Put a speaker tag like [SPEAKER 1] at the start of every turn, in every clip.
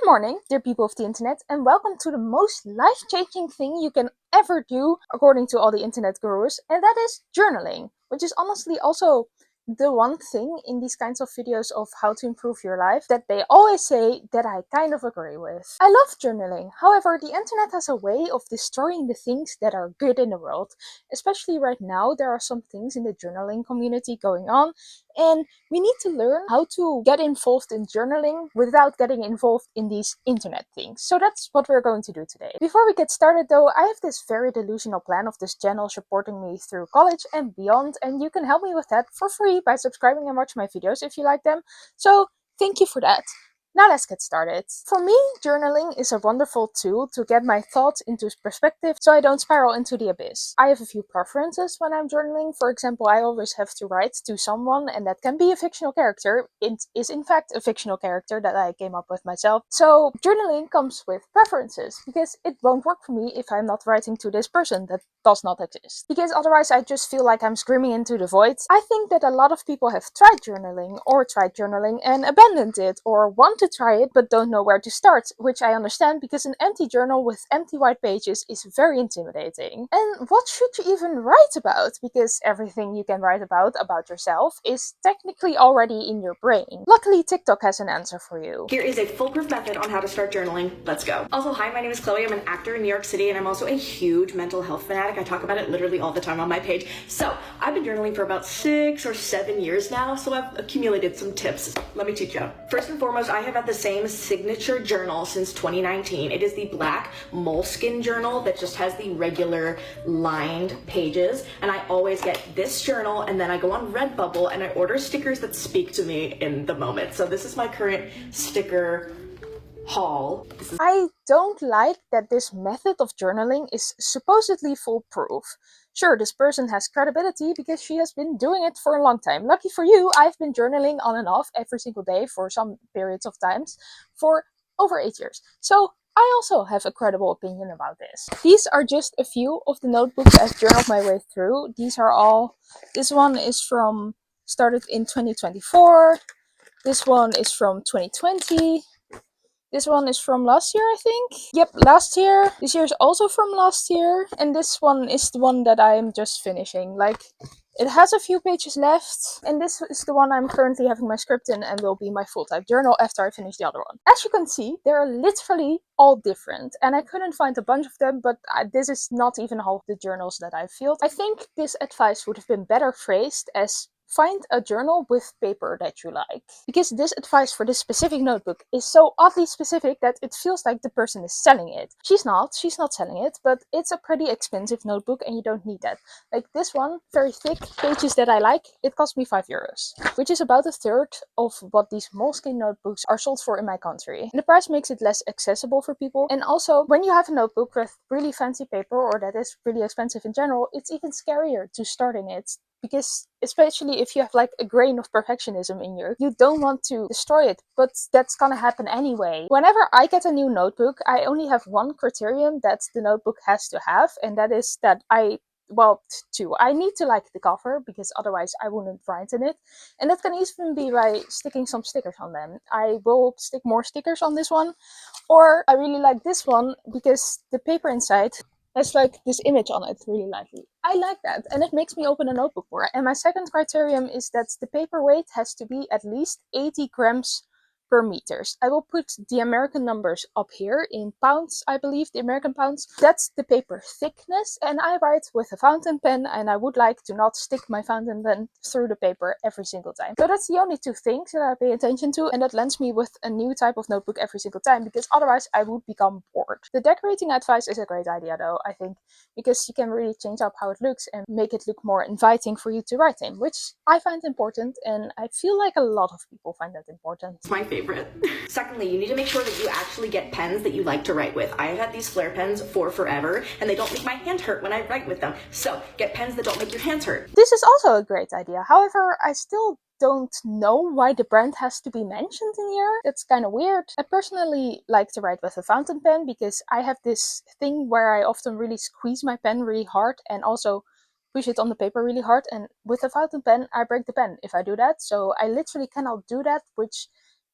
[SPEAKER 1] morning, dear people of the internet, and welcome to the most life-changing thing you can ever do, according to all the internet gurus, and that is journaling, which is honestly also the one thing in these kinds of videos of how to improve your life that they always say that I kind of agree with. I love journaling, however, the internet has a way of destroying the things that are good in the world. Especially right now, there are some things in the journaling community going on, and we need to learn how to get involved in journaling without getting involved in these internet things. So that's what we're going to do today. Before we get started though, I have this very delusional plan of this channel supporting me through college and beyond, and you can help me with that for free by subscribing and watching my videos if you like them. So thank you for that. Now let's get started. For me, journaling is a wonderful tool to get my thoughts into perspective so I don't spiral into the abyss. I have a few preferences when I'm journaling. For example, I always have to write to someone, and that can be a fictional character. It is in fact a fictional character that I came up with myself. So journaling comes with preferences, because it won't work for me if I'm not writing to this person that does not exist. Because otherwise I just feel like I'm screaming into the void. I think that a lot of people have tried journaling and abandoned it, or want to try it but don't know where to start, which I understand, because an empty journal with empty white pages is very intimidating. And what should you even write about? Because everything you can write about yourself is technically already in your brain. Luckily, TikTok has an answer for you.
[SPEAKER 2] Here is a foolproof method on how to start journaling. Let's go. Also, hi, my name is Chloe. I'm an actor in New York City, and I'm also a huge mental health fanatic. I talk about it literally all the time on my page. So I've been journaling for about 6 or 7 years now, so I've accumulated some tips. Let me teach you. First and foremost, I have had the same signature journal since 2019. It is the black moleskin journal that just has the regular lined pages, and I always get this journal, and then I go on Redbubble and I order stickers that speak to me in the moment. So this is my current sticker haul.
[SPEAKER 1] I don't like that this method of journaling is supposedly foolproof. Sure, this person has credibility because she has been doing it for a long time. Lucky for you, I've been journaling on and off every single day for some periods of times for over 8 years. So I also have a credible opinion about this. These are just a few of the notebooks I've journaled my way through. This one is started in 2024. This one is from 2020. This one is from last year, I think. Yep, last year. This year is also from last year. And this one is the one that I'm just finishing. Like, it has a few pages left. And this is the one I'm currently having my script in and will be my full-time journal after I finish the other one. As you can see, they're literally all different. And I couldn't find a bunch of them, but this is not even half the journals that I've filled. I think this advice would have been better phrased as: find a journal with paper that you like. Because this advice for this specific notebook is so oddly specific that it feels like the person is selling it. She's not selling it, but it's a pretty expensive notebook and you don't need that. Like this one, very thick, pages that I like, it cost me €5, which is about a third of what these Moleskine notebooks are sold for in my country. And the price makes it less accessible for people. And also, when you have a notebook with really fancy paper, or that is really expensive in general, it's even scarier to start in it. Because especially if you have like a grain of perfectionism in you don't want to destroy it, but that's gonna happen anyway. Whenever I get a new notebook, I only have one criterion that the notebook has to have, and that is that two. I need to like the cover, because otherwise I wouldn't write in it. And that can even be by sticking some stickers on them. I will stick more stickers on this one. Or I really like this one because the paper inside has like this image on it really lightly. I like that, and it makes me open a notebook more. And my second criterion is that the paper weight has to be at least 80 grams per meters. I will put the American numbers up here in pounds, I believe, the American pounds. That's the paper thickness, and I write with a fountain pen, and I would like to not stick my fountain pen through the paper every single time. So that's the only two things that I pay attention to, and that lends me with a new type of notebook every single time, because otherwise I would become bored. The decorating advice is a great idea though, I think, because you can really change up how it looks and make it look more inviting for you to write in, which I find important, and I feel like a lot of people find that important.
[SPEAKER 2] It's my favorite. Secondly, you need to make sure that you actually get pens that you like to write with. I have had these Flair pens for forever, and they don't make my hand hurt when I write with them. So get pens that don't make your hands hurt.
[SPEAKER 1] This is also a great idea. However, I still don't know why the brand has to be mentioned in here. That's kind of weird. I personally like to write with a fountain pen because I have this thing where I often really squeeze my pen really hard and also push it on the paper really hard, and with a fountain pen I break the pen if I do that. So I literally cannot do that, which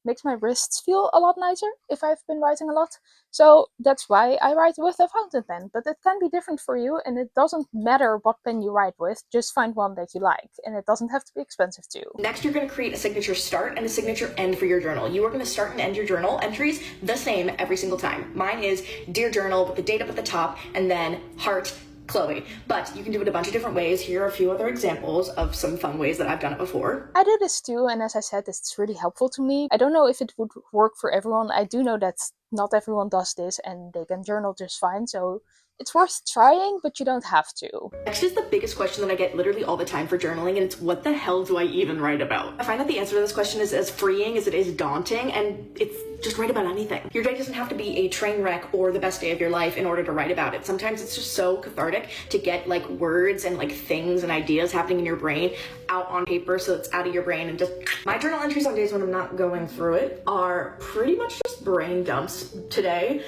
[SPEAKER 1] makes my wrists feel a lot nicer if I've been writing a lot. So that's why I write with a fountain pen. But it can be different for you, and it doesn't matter what pen you write with. Just find one that you like, and it doesn't have to be expensive too.
[SPEAKER 2] Next, you're going to create a signature start and a signature end for your journal. You are going to start and end your journal entries the same every single time. Mine is Dear Journal with the date up at the top and then heart, Chloe. But you can do it a bunch of different ways. Here are a few other examples of some fun ways that I've done it before.
[SPEAKER 1] I do this too, and as I said, it's really helpful to me. I don't know if it would work for everyone. I do know that not everyone does this and they can journal just fine, so it's worth trying, but you don't have to.
[SPEAKER 2] Next is the biggest question that I get literally all the time for journaling, and it's what the hell do I even write about? I find that the answer to this question is as freeing as it is daunting, and it's just write about anything. Your day doesn't have to be a train wreck or the best day of your life in order to write about it. Sometimes it's just so cathartic to get like words and like things and ideas happening in your brain out on paper so it's out of your brain and just... My journal entries on days when I'm not going through it are pretty much just brain dumps. Today,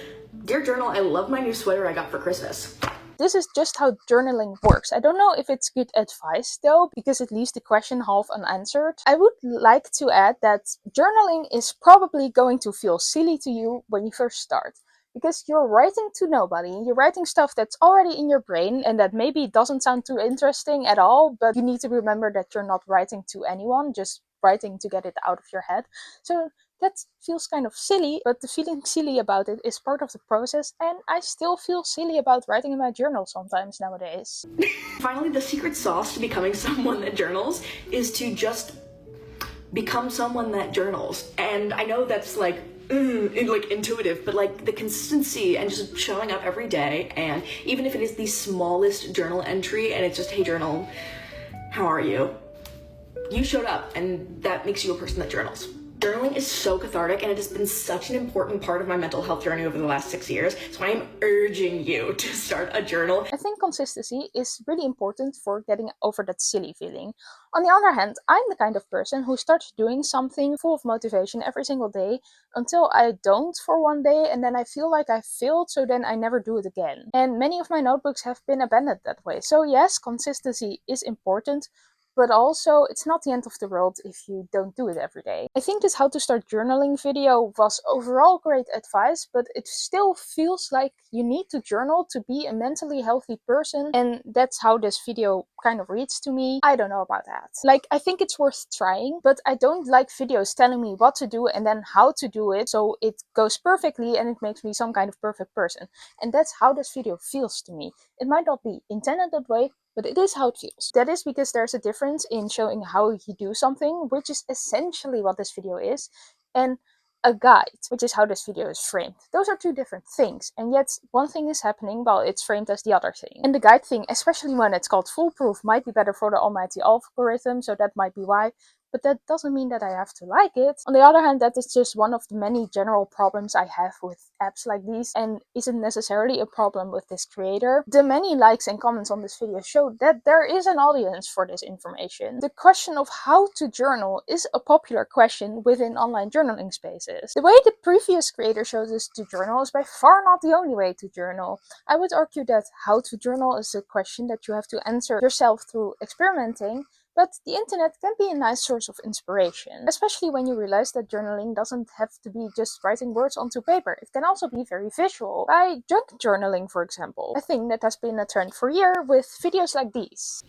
[SPEAKER 2] Dear Journal, I love my new sweater I got for Christmas.
[SPEAKER 1] This is just how journaling works. I don't know if it's good advice though, because it leaves the question half unanswered. I would like to add that journaling is probably going to feel silly to you when you first start. Because you're writing to nobody, you're writing stuff that's already in your brain and that maybe doesn't sound too interesting at all, but you need to remember that you're not writing to anyone, just writing to get it out of your head. So that feels kind of silly, but the feeling silly about it is part of the process, and I still feel silly about writing in my journal sometimes nowadays.
[SPEAKER 2] Finally, the secret sauce to becoming someone that journals is to just become someone that journals. And I know that's like intuitive, but like the consistency and just showing up every day, and even if it is the smallest journal entry and it's just, hey journal, how are you? You showed up, and that makes you a person that journals. Journaling is so cathartic, and it has been such an important part of my mental health journey over the last 6 years, so I am urging you to start a journal.
[SPEAKER 1] I think consistency is really important for getting over that silly feeling. On the other hand, I'm the kind of person who starts doing something full of motivation every single day until I don't for one day, and then I feel like I failed, so then I never do it again. And many of my notebooks have been abandoned that way. So yes, consistency is important, but also it's not the end of the world if you don't do it every day. I think this how to start journaling video was overall great advice, but it still feels like you need to journal to be a mentally healthy person, and that's how this video kind of reads to me. I don't know about that. Like, I think it's worth trying, but I don't like videos telling me what to do and then how to do it so it goes perfectly and it makes me some kind of perfect person. And that's how this video feels to me. It might not be intended that way, but it is how it feels. That is because there's a difference in showing how you do something, which is essentially what this video is, and a guide, which is how this video is framed. Those are two different things, and yet one thing is happening while it's framed as the other thing. And the guide thing, especially when it's called foolproof, might be better for the almighty algorithm, so that might be why. But that doesn't mean that I have to like it. On the other hand, that is just one of the many general problems I have with apps like these, and isn't necessarily a problem with this creator. The many likes and comments on this video show that there is an audience for this information. The question of how to journal is a popular question within online journaling spaces. The way the previous creator shows us to journal is by far not the only way to journal. I would argue that how to journal is a question that you have to answer yourself through experimenting, but the internet can be a nice source of inspiration, especially when you realize that journaling doesn't have to be just writing words onto paper. It can also be very visual, by junk journaling, for example, a thing that has been a trend for years with videos like these.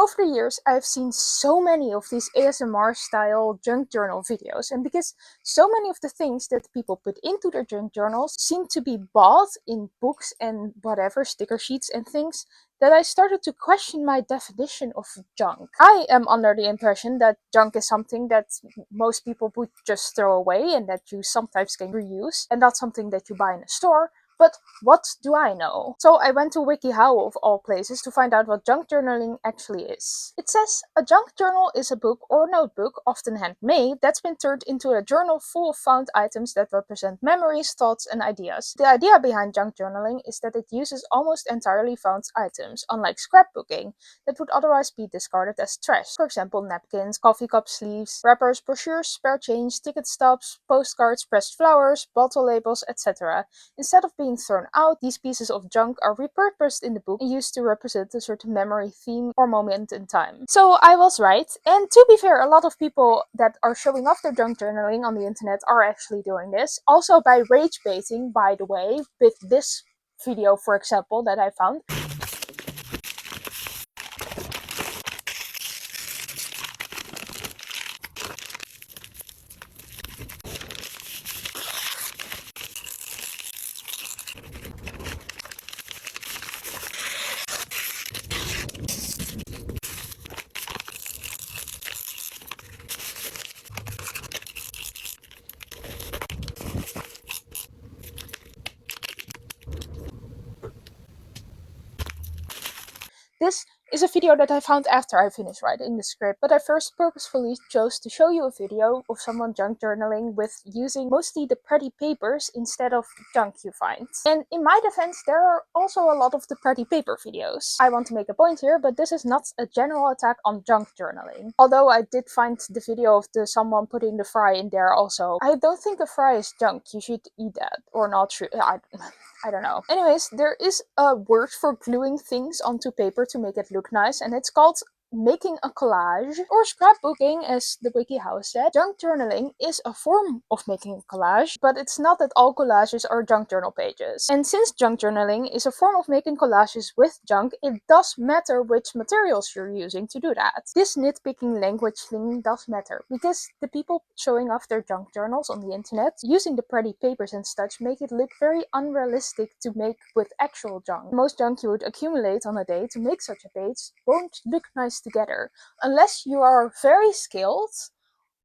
[SPEAKER 1] Over the years, I've seen so many of these ASMR style junk journal videos, and because so many of the things that people put into their junk journals seem to be bought in books and whatever, sticker sheets and things, that I started to question my definition of junk. I am under the impression that junk is something that most people would just throw away and that you sometimes can reuse, and not something that you buy in a store. But what do I know? So I went to WikiHow of all places to find out what junk journaling actually is. It says, a junk journal is a book or notebook, often handmade, that's been turned into a journal full of found items that represent memories, thoughts, and ideas. The idea behind junk journaling is that it uses almost entirely found items, unlike scrapbooking, that would otherwise be discarded as trash. For example, napkins, coffee cup sleeves, wrappers, brochures, spare change, ticket stubs, postcards, pressed flowers, bottle labels, etc. Instead of being thrown out, these pieces of junk are repurposed in the book and used to represent a certain memory, theme, or moment in time. So I was right, and to be fair, a lot of people that are showing off their junk journaling on the internet are actually doing this. Also by rage baiting, by the way, with this video, for example, that I found. This is a video that I found after I finished writing the script, but I first purposefully chose to show you a video of someone junk journaling with using mostly the pretty papers instead of junk you find. And in my defense, there are also a lot of the pretty paper videos. I want to make a point here, but this is not a general attack on junk journaling. Although I did find the video of someone putting the fry in there also. I don't think a fry is junk. You should eat that. Or not. I don't know. Anyways, there is a word for gluing things onto paper to make it look nice, and it's called making a collage, or scrapbooking, as the WikiHow said. Junk journaling is a form of making a collage, but it's not that all collages are junk journal pages. And since junk journaling is a form of making collages with junk, it does matter which materials you're using to do that. This nitpicking language thing does matter, because the people showing off their junk journals on the internet, using the pretty papers and such, make it look very unrealistic to make with actual junk. Most junk you would accumulate on a day to make such a page won't look nice together, unless you are very skilled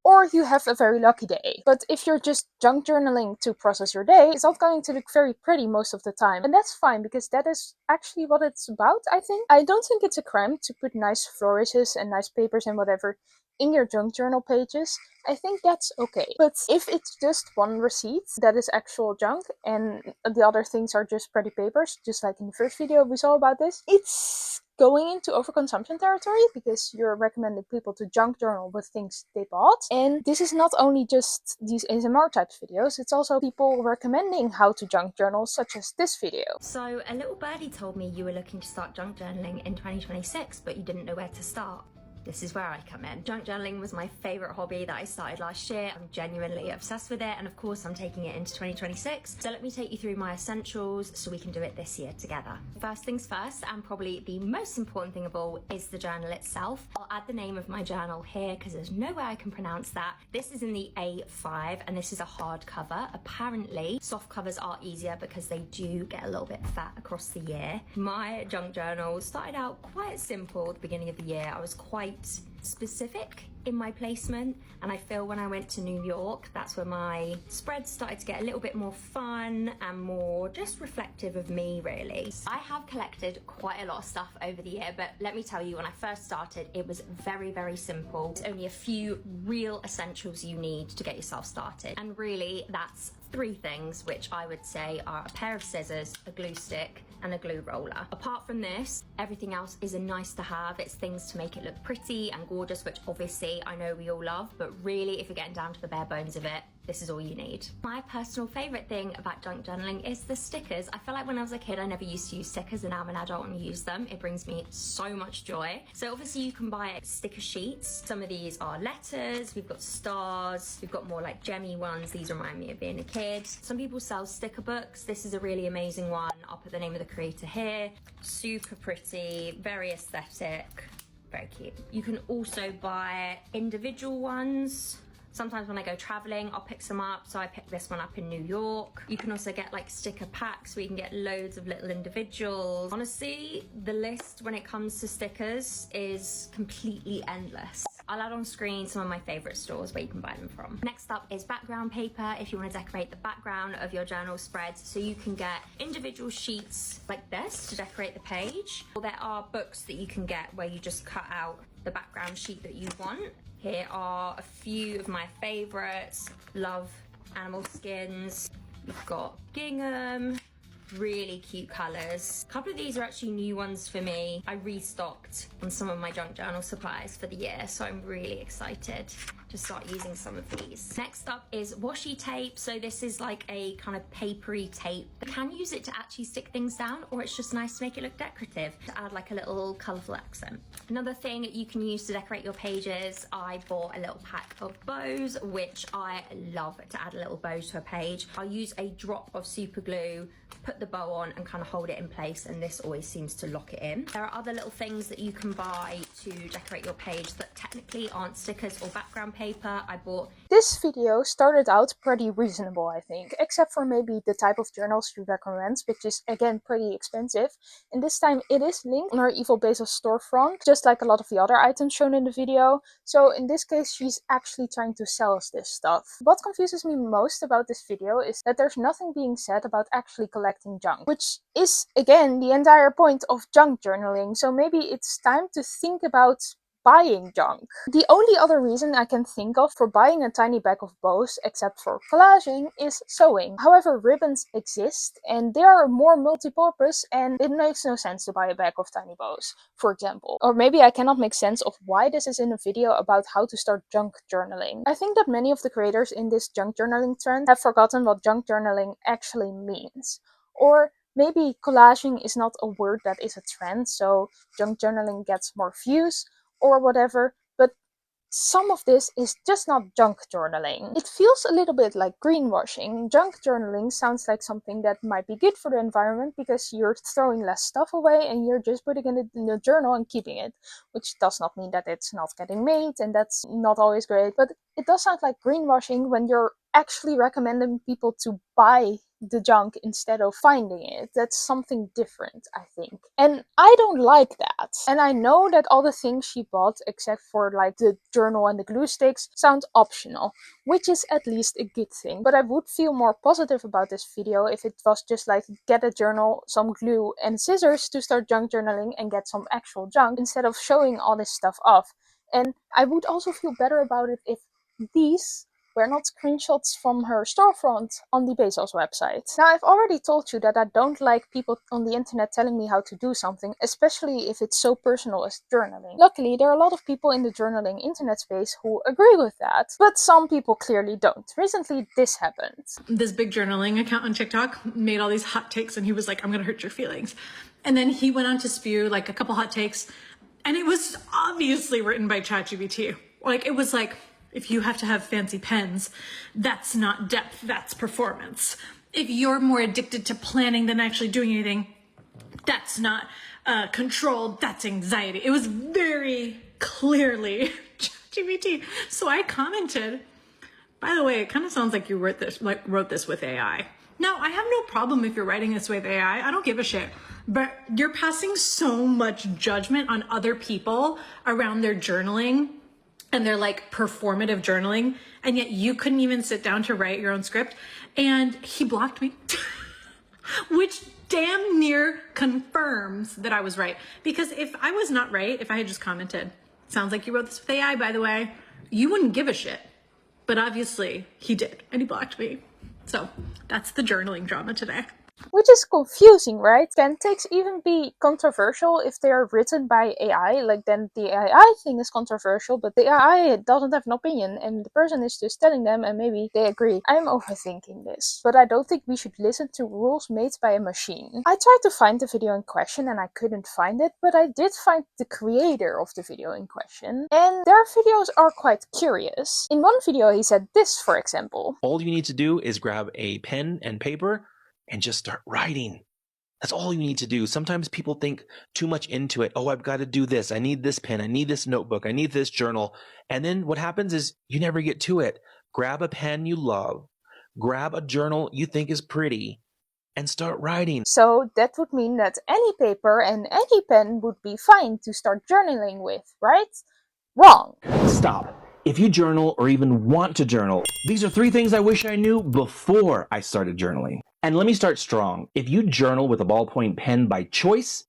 [SPEAKER 1] or you have a very lucky day. But if you're just junk journaling to process your day, it's not going to look very pretty most of the time. And that's fine, because that is actually what it's about, I think. I don't think it's a crime to put nice flourishes and nice papers and whatever in your junk journal pages. I think that's okay. But if it's just one receipt that is actual junk and the other things are just pretty papers, just like in the first video we saw about this, it's going into overconsumption territory, because you're recommending people to junk journal with things they bought. And this is not only just these ASMR type videos, it's also people recommending how to junk journal, such as this video.
[SPEAKER 3] So a little birdie told me you were looking to start junk journaling in 2026, but you didn't know where to start. This is where I come in. Junk journaling was my favourite hobby that I started last year. I'm genuinely obsessed with it, and of course I'm taking it into 2026. So let me take you through my essentials so we can do it this year together. First things first, and probably the most important thing of all, is the journal itself. I'll add the name of my journal here because there's no way I can pronounce that. This is in the A5 and this is a hardcover. Apparently soft covers are easier because they do get a little bit fat across the year. My junk journal started out quite simple at the beginning of the year. I was quite specific in my placement, and I feel when I went to New York, that's where my spreads started to get a little bit more fun and more just reflective of me, really. I have collected quite a lot of stuff over the year, but let me tell you, when I first started, it was very, very simple. There's only a few real essentials you need to get yourself started, and really that's three things, which I would say are a pair of scissors, a glue stick, and a glue roller. Apart from this, everything else is a nice to have. It's things to make it look pretty and gorgeous, which obviously I know we all love, but really if you're getting down to the bare bones of it, this is all you need. My personal favourite thing about junk journaling is the stickers. I feel like when I was a kid I never used to use stickers, and now I'm an adult and use them. It brings me so much joy. So obviously you can buy sticker sheets. Some of these are letters, we've got stars, we've got more like gemmy ones. These remind me of being a kid. Some people sell sticker books. This is a really amazing one. I'll put the name of the creator here. Super pretty, very aesthetic, Very cute. You can also buy individual ones. Sometimes when I go traveling, I'll pick some up. So I picked this one up in New York. You can also get like sticker packs where you can get loads of little individuals. Honestly, the list when it comes to stickers is completely endless. I'll add on screen some of my favorite stores where you can buy them from. Next up is background paper if you want to decorate the background of your journal spreads. So you can get individual sheets like this to decorate the page. Or there are books that you can get where you just cut out the background sheet that you want. Here are a few of my favorites. Love animal skins. We've got gingham, really cute colors. A couple of these are actually new ones for me. I restocked on some of my junk journal supplies for the year, so I'm really excited to start using some of these. Next up is washi tape. So this is like a kind of papery tape. You can use it to actually stick things down, or it's just nice to make it look decorative, to add like a little colorful accent. Another thing you can use to decorate your pages, I bought a little pack of bows, which I love to add a little bow to a page. I'll use a drop of super glue, put the bow on and kind of hold it in place, and this always seems to lock it in. There are other little things that you can buy to decorate your page that technically aren't stickers or background paper. I bought...
[SPEAKER 1] This video started out pretty reasonable, I think, except for maybe the type of journals she recommends, which is again pretty expensive. And this time it is linked on her Evil Basil storefront, just like a lot of the other items shown in the video. So in this case, she's actually trying to sell us this stuff. What confuses me most about this video is that there's nothing being said about actually collecting junk, which is again the entire point of junk journaling. So maybe it's time to think about buying junk. The only other reason I can think of for buying a tiny bag of bows, except for collaging, is sewing. However, ribbons exist and they are more multi-purpose, and it makes no sense to buy a bag of tiny bows, for example. Or maybe I cannot make sense of why this is in a video about how to start junk journaling. I think that many of the creators in this junk journaling trend have forgotten what junk journaling actually means. Or maybe collaging is not a word that is a trend, so junk journaling gets more views, or whatever, but some of this is just not junk journaling. It feels a little bit like greenwashing. Junk journaling sounds like something that might be good for the environment because you're throwing less stuff away and you're just putting it in the journal and keeping it, which does not mean that it's not getting made, and that's not always great, but it does sound like greenwashing when you're actually recommending people to buy the junk instead of finding it. That's something different, I think. And I don't like that. And I know that all the things she bought, except for like the journal and the glue sticks, sound optional, which is at least a good thing. But I would feel more positive about this video if it was just like get a journal, some glue and scissors to start junk journaling and get some actual junk, instead of showing all this stuff off. And I would also feel better about it if these were not screenshots from her storefront on the Bezos website. Now, I've already told you that I don't like people on the internet telling me how to do something, especially if it's so personal as journaling. Luckily, there are a lot of people in the journaling internet space who agree with that, but some people clearly don't. Recently, this happened.
[SPEAKER 4] This big journaling account on TikTok made all these hot takes, and he was like, I'm gonna hurt your feelings. And then he went on to spew like a couple hot takes, and it was obviously written by ChatGPT. Like, it was like, if you have to have fancy pens, that's not depth, that's performance. If you're more addicted to planning than actually doing anything, that's not control, that's anxiety. It was very clearly ChatGPT. So I commented, by the way, it kind of sounds like you wrote this with AI. Now, I have no problem if you're writing this with AI. I don't give a shit. But you're passing so much judgment on other people around their journaling and their like performative journaling, and yet you couldn't even sit down to write your own script. And he blocked me, which damn near confirms that I was right. Because if I was not right, if I had just commented, sounds like you wrote this with AI, by the way, you wouldn't give a shit. But obviously he did, and he blocked me. So that's the journaling drama today.
[SPEAKER 1] Which is confusing, right? Can takes even be controversial if they are written by AI? Like, then the AI thing is controversial, but the AI doesn't have an opinion, and the person is just telling them, and maybe they agree. I'm overthinking this, but I don't think we should listen to rules made by a machine. I tried to find the video in question, and I couldn't find it, but I did find the creator of the video in question, and their videos are quite curious. In one video, he said this, for example.
[SPEAKER 5] All you need to do is grab a pen and paper and just start writing. That's all you need to do. Sometimes people think too much into it. Oh, I've got to do this. I need this pen. I need this notebook. I need this journal. And then what happens is you never get to it. Grab a pen you love, grab a journal you think is pretty, and start writing.
[SPEAKER 1] So that would mean that any paper and any pen would be fine to start journaling with, right? Wrong.
[SPEAKER 5] Stop. If you journal or even want to journal, these are 3 things I wish I knew before I started journaling. And let me start strong. If you journal with a ballpoint pen by choice,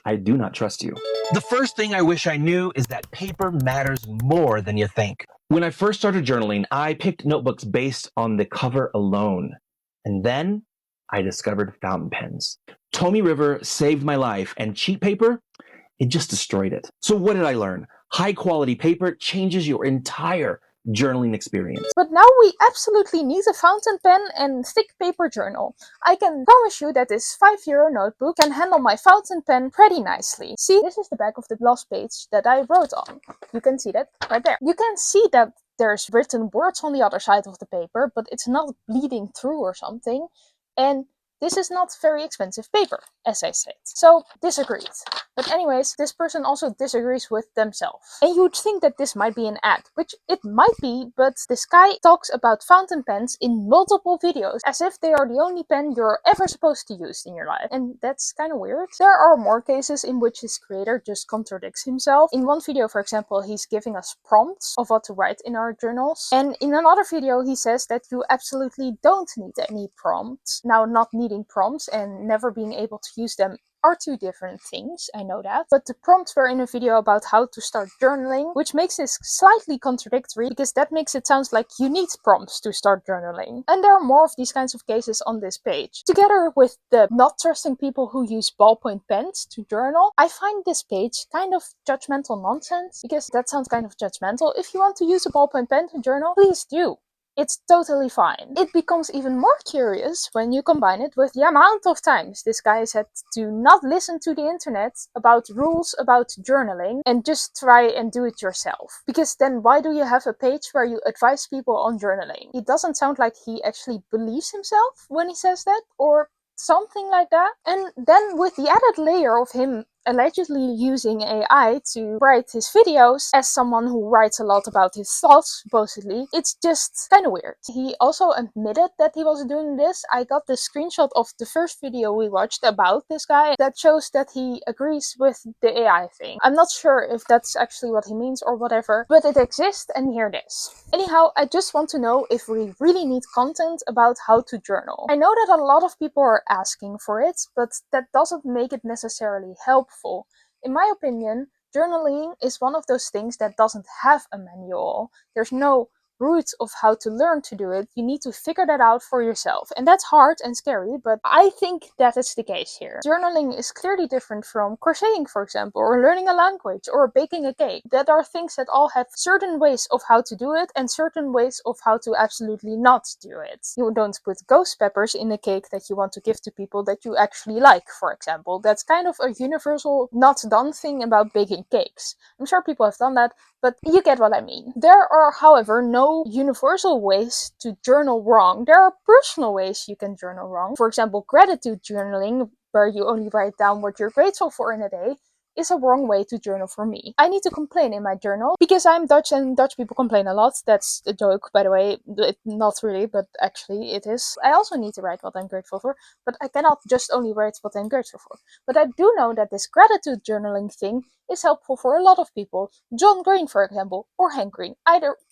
[SPEAKER 5] I do not trust you. The first thing I wish I knew is that paper matters more than you think. When I first started journaling, I picked notebooks based on the cover alone. And then I discovered fountain pens. Tommy River saved my life, and cheap paper, it just destroyed it. So what did I learn? High quality paper changes your entire journaling experience.
[SPEAKER 1] But now we absolutely need a fountain pen and thick paper journal. I can promise you that this €5 notebook can handle my fountain pen pretty nicely. See, this is the back of the gloss page that I wrote on. You can see that right there. You can see that there's written words on the other side of the paper, but it's not bleeding through or something. And this is not very expensive paper, as I said. So, disagreed. But anyways, this person also disagrees with themselves. And you'd think that this might be an ad, which it might be, but this guy talks about fountain pens in multiple videos, as if they are the only pen you're ever supposed to use in your life. And that's kind of weird. There are more cases in which his creator just contradicts himself. In one video, for example, he's giving us prompts of what to write in our journals. And in another video, he says that you absolutely don't need any prompts. Now, not needing prompts and never being able to use them are 2 different things, I know that. But the prompts were in a video about how to start journaling, which makes this slightly contradictory because that makes it sound like you need prompts to start journaling. And there are more of these kinds of cases on this page. Together with the not trusting people who use ballpoint pens to journal, I find this page kind of judgmental nonsense, because that sounds kind of judgmental. If you want to use a ballpoint pen to journal, please do. It's totally fine. It becomes even more curious when you combine it with the amount of times this guy said to not listen to the internet about rules about journaling and just try and do it yourself. Because then why do you have a page where you advise people on journaling? It doesn't sound like he actually believes himself when he says that, or something like that. And then with the added layer of him allegedly using AI to write his videos as someone who writes a lot about his thoughts, supposedly, it's just kind of weird. He also admitted that he was doing this. I got the screenshot of the first video we watched about this guy that shows that he agrees with the AI thing. I'm not sure if that's actually what he means or whatever, but it exists, and here it is. Anyhow, I just want to know if we really need content about how to journal. I know that a lot of people are asking for it, but that doesn't make it necessarily helpful. In my opinion, journaling is one of those things that doesn't have a manual. There's no route of how to learn to do it. You need to figure that out for yourself. And that's hard and scary, but I think that is the case here. Journaling is clearly different from crocheting, for example, or learning a language, or baking a cake. That are things that all have certain ways of how to do it and certain ways of how to absolutely not do it. You don't put ghost peppers in a cake that you want to give to people that you actually like, for example. That's kind of a universal not done thing about baking cakes. I'm sure people have done that, but you get what I mean. There are, however, no universal ways to journal wrong. There are personal ways you can journal wrong. For example, gratitude journaling, where you only write down what you're grateful for in a day, is a wrong way to journal for me. I need to complain in my journal because I'm Dutch and Dutch people complain a lot. That's a joke, by the way. Not really, but actually it is. I also need to write what I'm grateful for, but I cannot just only write what I'm grateful for. But I do know that this gratitude journaling thing is helpful for a lot of people. John Green, for example, or Hank Green.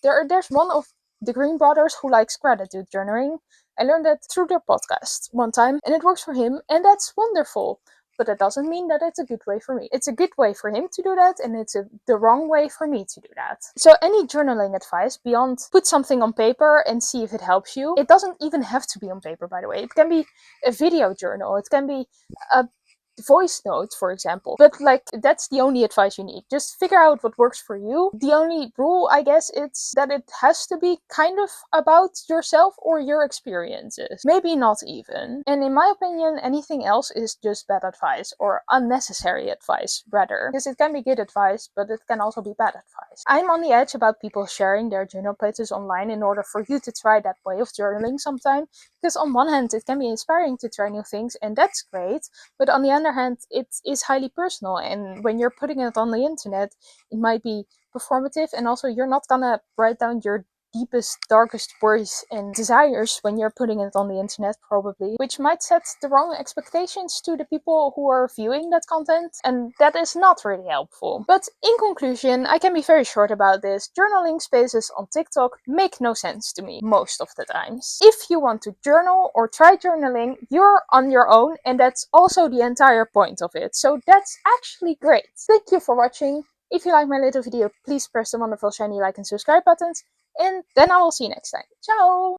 [SPEAKER 1] There's one of the Green brothers who likes gratitude journaling. I learned that through their podcast one time, and it works for him, and that's wonderful. But that doesn't mean that it's a good way for me. It's a good way for him to do that, and it's the wrong way for me to do that. So any journaling advice beyond put something on paper and see if it helps you. It doesn't even have to be on paper, by the way. It can be a video journal. It can be a voice notes, for example. But like, that's the only advice you need. Just figure out what works for you. The only rule, I guess, it's that it has to be kind of about yourself or your experiences. Maybe not even. And in my opinion, anything else is just bad advice, or unnecessary advice, rather. Because it can be good advice, but it can also be bad advice. I'm on the edge about people sharing their journal pages online in order for you to try that way of journaling sometime. Because on one hand, it can be inspiring to try new things, and that's great. But on the other hand, it is highly personal, and when you're putting it on the internet, it might be performative, and also you're not gonna write down your deepest, darkest worries and desires when you're putting it on the internet, probably, which might set the wrong expectations to the people who are viewing that content, and that is not really helpful. But in conclusion, I can be very short about this. Journaling spaces on TikTok make no sense to me most of the times. If you want to journal or try journaling, you're on your own, and that's also the entire point of it. So that's actually great. Thank you for watching. If you like my little video, please press the wonderful shiny like and subscribe buttons. And then I will see you next time. Ciao!